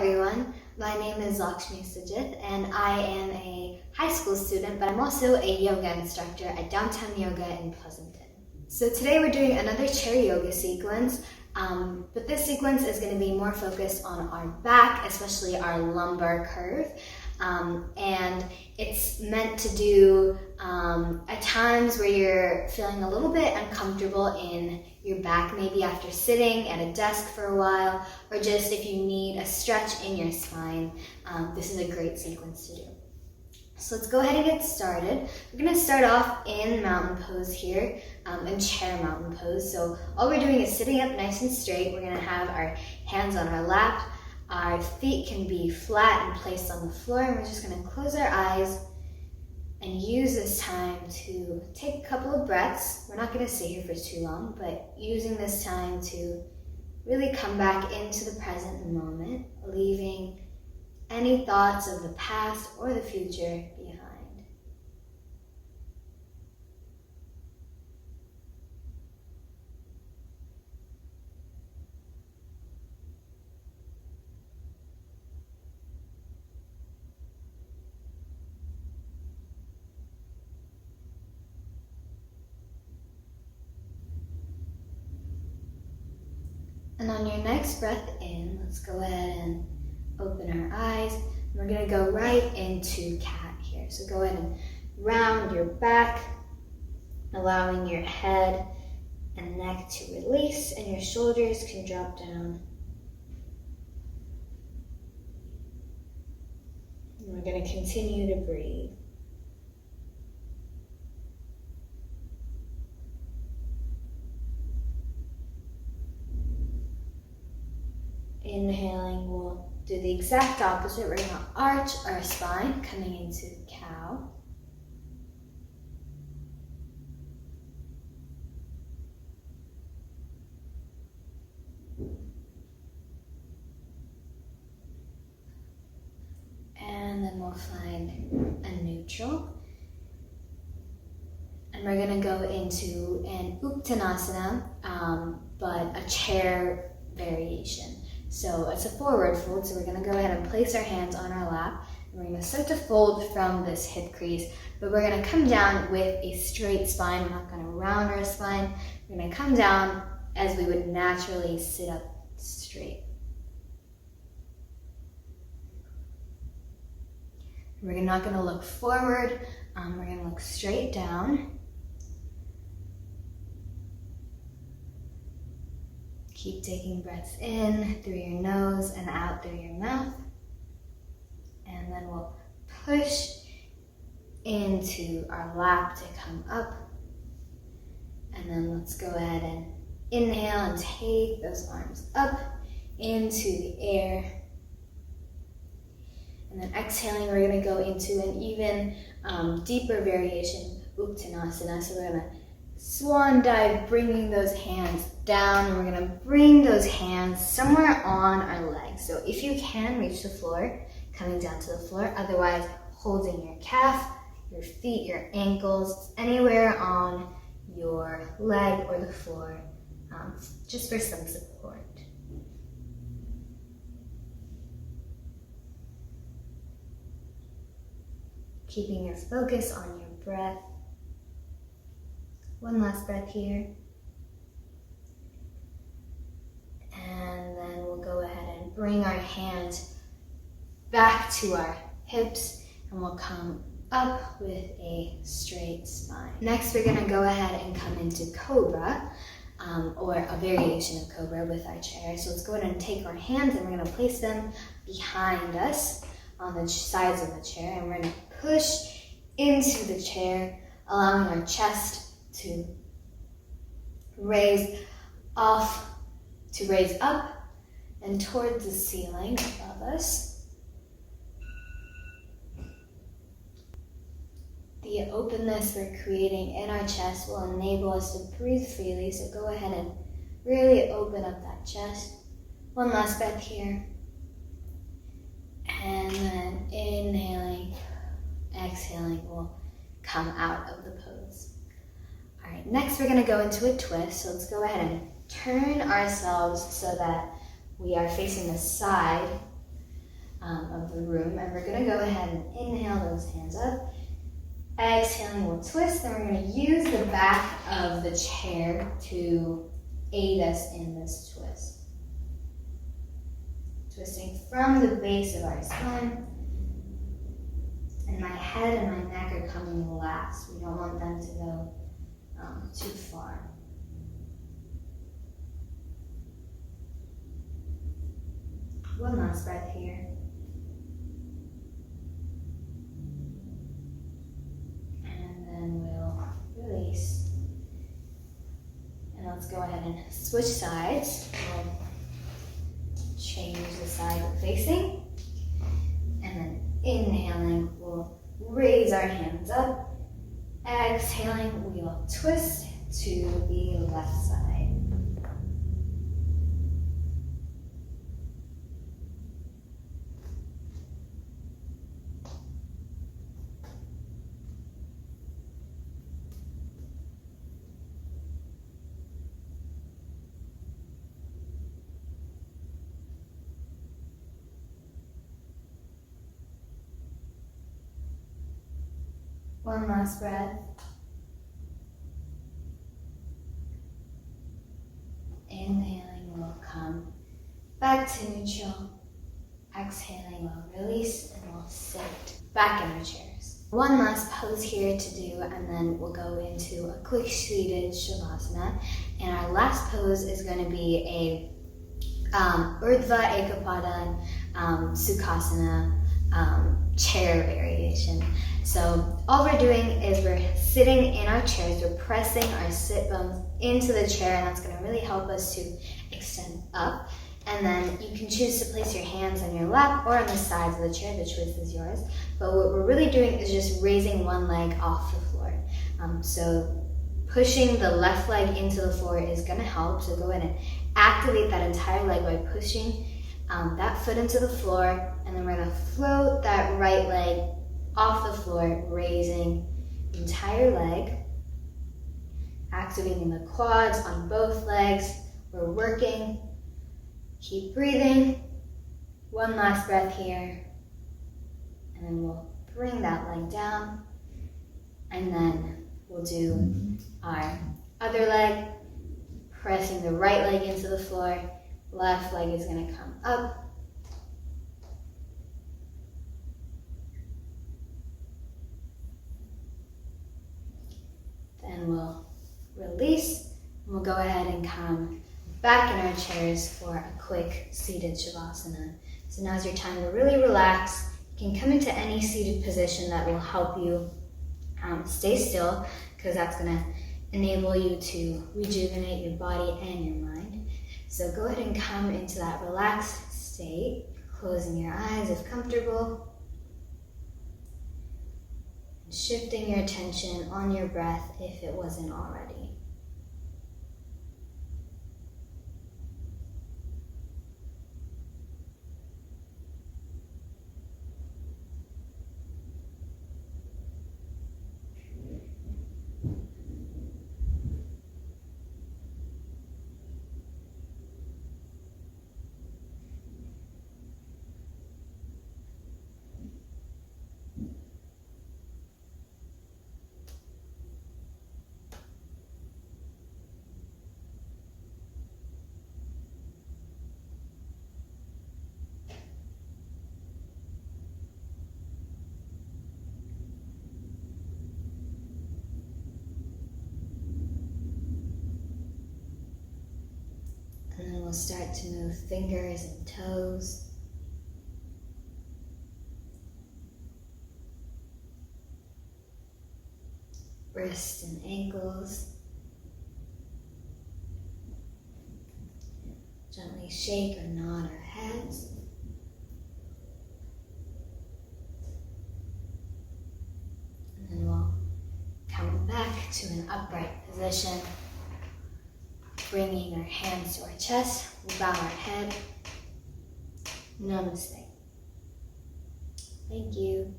everyone, my name is Lakshmi Sujit and I am a high school student, but I'm also a yoga instructor at Downtown Yoga in Pleasanton. So today we're doing another chair yoga sequence, but this sequence is going to be more focused on our back, especially our lumbar curve. And it's meant to do at times where you're feeling a little bit uncomfortable in your back, maybe after sitting at a desk for a while, or just if you need a stretch in your spine. This is a great sequence to do. So let's go ahead and get started. We're going to start off in mountain pose here, in chair mountain pose. So all we're doing is sitting up nice and straight. We're going to have our hands on our lap. Our feet can be flat and placed on the floor, and we're just going to close our eyes and use this time to take a couple of breaths. We're not going to sit here for too long, but using this time to really come back into the present moment, leaving any thoughts of the past or the future behind. And on your next breath in, let's go ahead and open our eyes. We're going to go right into cat here. So go ahead and round your back, allowing your head and neck to release, and your shoulders can drop down. And we're going to continue to breathe. Inhaling, we'll do the exact opposite. We're going to arch our spine, coming into cow. And then we'll find a neutral. And we're going to go into an Uttanasana, but a chair variation. So it's a forward fold, so we're going to go ahead and place our hands on our lap. And we're going to start to fold from this hip crease, but we're going to come down with a straight spine. We're not going to round our spine. We're going to come down as we would naturally sit up straight. We're not going to look forward. We're going to look straight down. Keep taking breaths in through your nose and out through your mouth. And then we'll push into our lap to come up. And then let's go ahead and inhale and take those arms up into the air. And then exhaling, we're going to go into an even deeper variation, Uttanasana. So we're going to Swan Dive, bringing those hands down, and we're going to bring those hands somewhere on our legs. So if you can, reach the floor, coming down to the floor. Otherwise, holding your calf, your feet, your ankles, anywhere on your leg or the floor, just for some support. Keeping your focus on your breath. One last breath here. And then we'll go ahead and bring our hands back to our hips, and we'll come up with a straight spine. Next, we're going to go ahead and come into Cobra, or a variation of Cobra with our chair. So let's go ahead and take our hands, and we're going to place them behind us on the sides of the chair, and we're going to push into the chair, allowing our chest to raise up and towards the ceiling above us. The openness we're creating in our chest will enable us to breathe freely, so go ahead and really open up that chest. One last breath here. And then inhaling, exhaling, we'll come out of the pose. All right, next we're going to go into a twist. So let's go ahead and turn ourselves so that we are facing the side of the room. And we're gonna go ahead and inhale those hands up. Exhaling, we'll twist, and we're gonna use the back of the chair to aid us in this twist. Twisting from the base of our spine. And my head and my neck are coming last. We don't want them to go too far. One last breath here. And then we'll release. And let's go ahead and switch sides. We'll change the side we're facing. And then inhaling, we'll raise our hands up. Exhaling, we will twist to the left side. One last breath. Inhaling, we'll come back to neutral. Exhaling, we'll release, and we'll sit back in our chairs. One last pose here to do, and then we'll go into a quick seated Savasana. And our last pose is going to be a Urdhva Ekapada Sukhasana chair variation. So all we're doing is we're sitting in our chairs, we're pressing our sit bones into the chair, and that's going to really help us to extend up. And then you can choose to place your hands on your lap or on the sides of the chair, the choice is yours. But what we're really doing is just raising one leg off the floor. So pushing the left leg into the floor is going to help, so go ahead and activate that entire leg by pushing that foot into the floor, and then we're going to float that right leg off the floor, raising the entire leg, activating the quads on both legs. We're working. Keep breathing. One last breath here, and then we'll bring that leg down, and then we'll do our other leg, pressing the right leg into the floor. Left leg is going to come up. Then we'll release, and we'll go ahead and come back in our chairs for a quick seated Shavasana. So now's your time to really relax. You can come into any seated position that will help you stay still, because that's going to enable you to rejuvenate your body and your mind. So go ahead and come into that relaxed state, closing your eyes if comfortable, and shifting your attention on your breath if it wasn't already. And then we'll start to move fingers and toes. Wrists and ankles. Gently shake or nod our heads. And then we'll come back to an upright position. Bringing our hands to our chest, we'll bow our head. Namaste. Thank you.